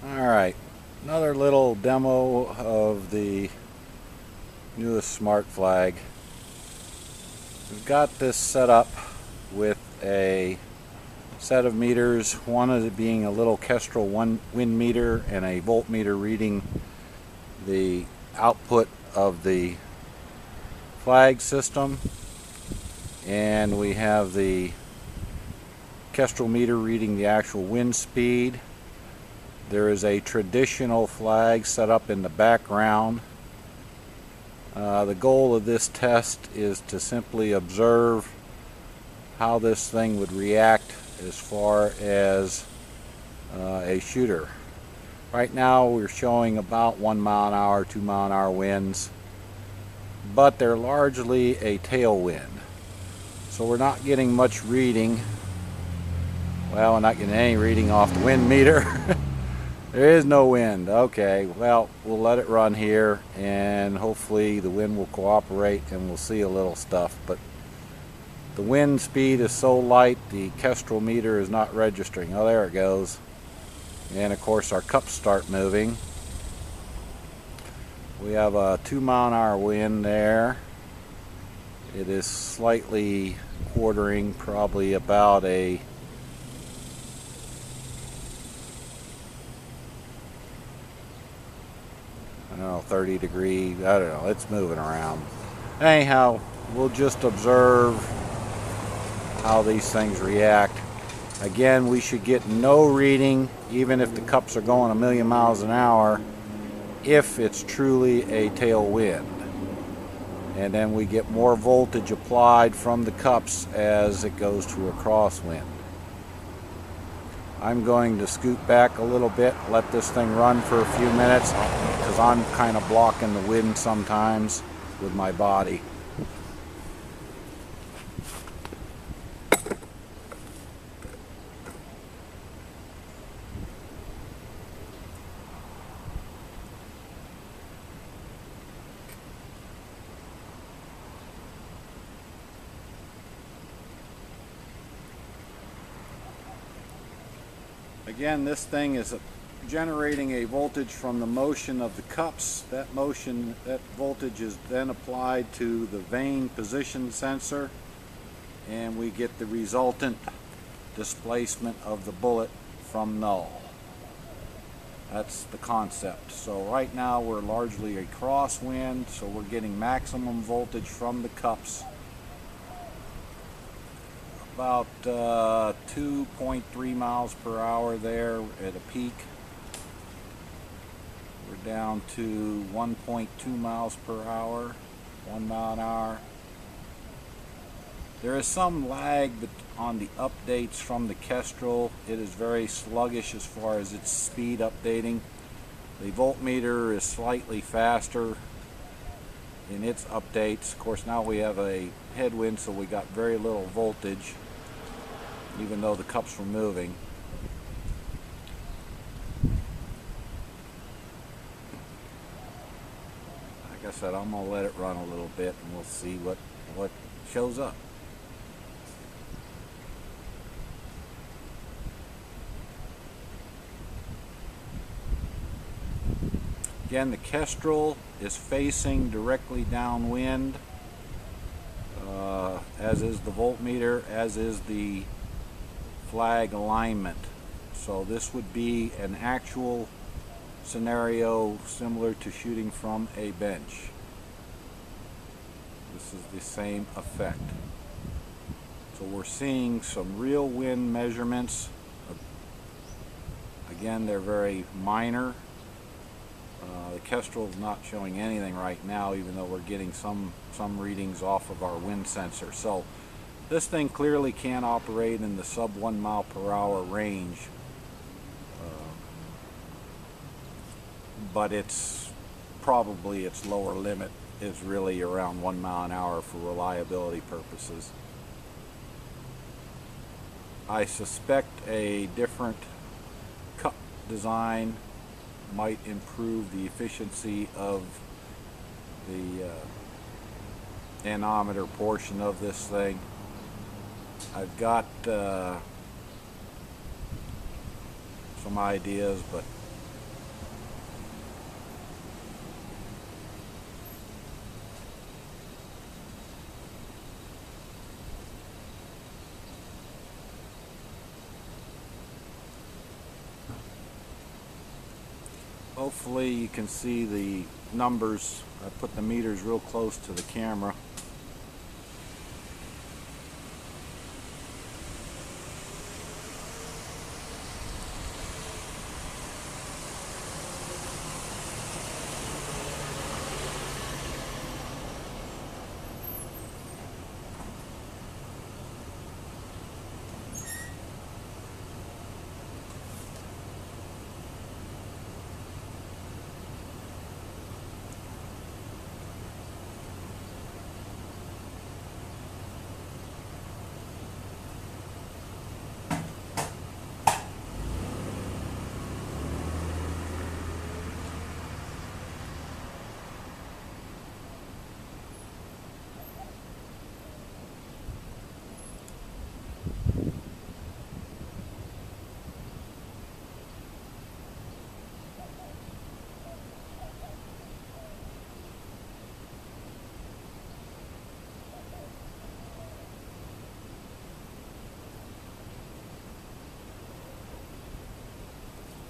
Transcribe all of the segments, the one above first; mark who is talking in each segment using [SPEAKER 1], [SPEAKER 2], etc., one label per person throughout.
[SPEAKER 1] Alright, another little demo of the newest SmartFlag. We've got this set up with a set of meters, one of it being a little Kestrel wind meter and a voltmeter reading the output of the flag system, and we have the Kestrel meter reading the actual wind speed. There is a traditional flag set up in the background. The goal of this test is to simply observe how this thing would react as far as a shooter. Right now we're showing about 1 mile an hour, 2 mile an hour winds, but they're largely a tailwind. So we're not getting much reading. Well, we're not getting any reading off the wind meter. There is no wind. Okay, well, we'll let it run here and hopefully the wind will cooperate and we'll see a little stuff. But the wind speed is so light, the Kestrel meter is not registering. Oh, there it goes. And of course our cups start moving. We have a 2 mile an hour wind there. It is slightly quartering, probably about a 30 degree, I don't know, it's moving around. Anyhow, we'll just observe how these things react. Again, we should get no reading, even if the cups are going 1,000,000 miles an hour, if it's truly a tailwind. And then we get more voltage applied from the cups as it goes to a crosswind. I'm going to scoot back a little bit, let this thing run for a few minutes, because I'm kind of blocking the wind sometimes with my body. Again, this thing is generating a voltage from the motion of the cups. That voltage is then applied to the vane position sensor, and we get the resultant displacement of the bullet from null. That's the concept. So right now we're largely a crosswind, so we're getting maximum voltage from the cups. About 2.3 miles per hour there at a peak. We're down to 1.2 miles per hour, 1 mile an hour. There is some lag on the updates from the Kestrel. It is very sluggish as far as its speed updating. The voltmeter is slightly faster in its updates. Of course, now we have a headwind, so we got very little voltage, even though the cups were moving. Like I said, I'm going to let it run a little bit and we'll see what shows up. Again, the Kestrel is facing directly downwind, as is the voltmeter, as is the flag alignment. So this would be an actual scenario similar to shooting from a bench. This is the same effect. So we're seeing some real wind measurements. Again, they're very minor. The Kestrel is not showing anything right now, even though we're getting some readings off of our wind sensor. So this thing clearly can operate in the sub 1 mile per hour range, but it's probably its lower limit is really around 1 mile an hour for reliability purposes. I suspect a different cup design might improve the efficiency of the anemometer portion of this thing. I've got some ideas, but Hopefully you can see the numbers. I put the meters real close to the camera.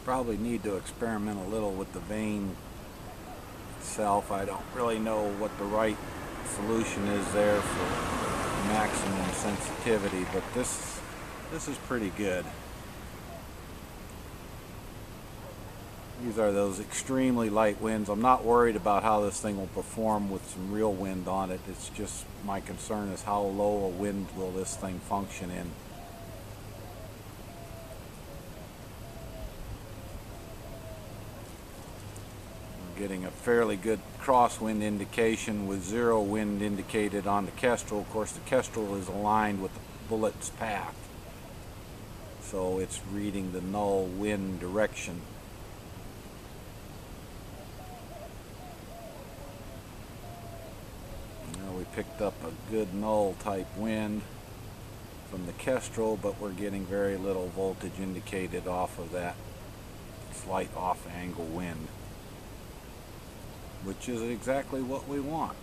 [SPEAKER 1] Probably need to experiment a little with the vane itself. I don't really know what the right solution is there for maximum sensitivity, but this is pretty good. These are those extremely light winds. I'm not worried about how this thing will perform with some real wind on it. It's just my concern is how low a wind will this thing function in. Getting a fairly good crosswind indication with zero wind indicated on the Kestrel. Of course, the Kestrel is aligned with the bullet's path, so it's reading the null wind direction. Now we picked up a good null type wind from the Kestrel, but we're getting very little voltage indicated off of that slight off angle wind, which is exactly what we want.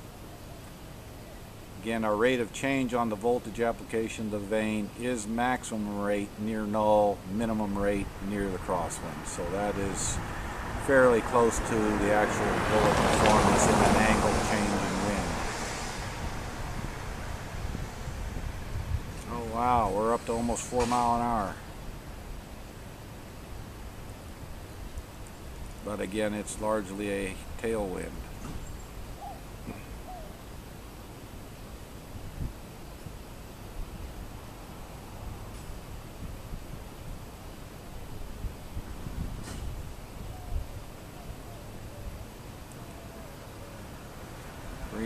[SPEAKER 1] Again, our rate of change on the voltage application of the vane is maximum rate near null, minimum rate near the crosswind. So that is fairly close to the actual bullet performance in an angle changing wind. Oh wow, we're up to almost 4 miles an hour. But again, it's largely a tailwind.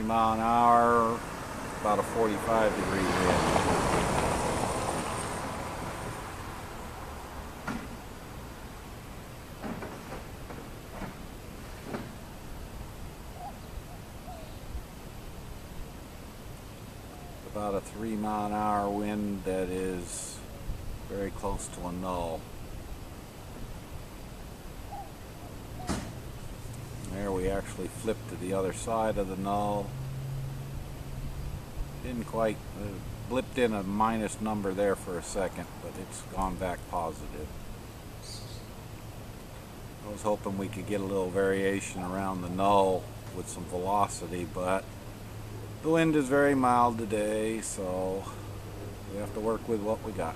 [SPEAKER 1] Mile an hour, about a 45-degree wind. About a 3 mile an hour wind that is very close to a null. There we actually flipped to the other side of the null. Didn't quite, blipped in a minus number there for a second, but it's gone back positive. I was hoping we could get a little variation around the null with some velocity, but the wind is very mild today, so we have to work with what we got.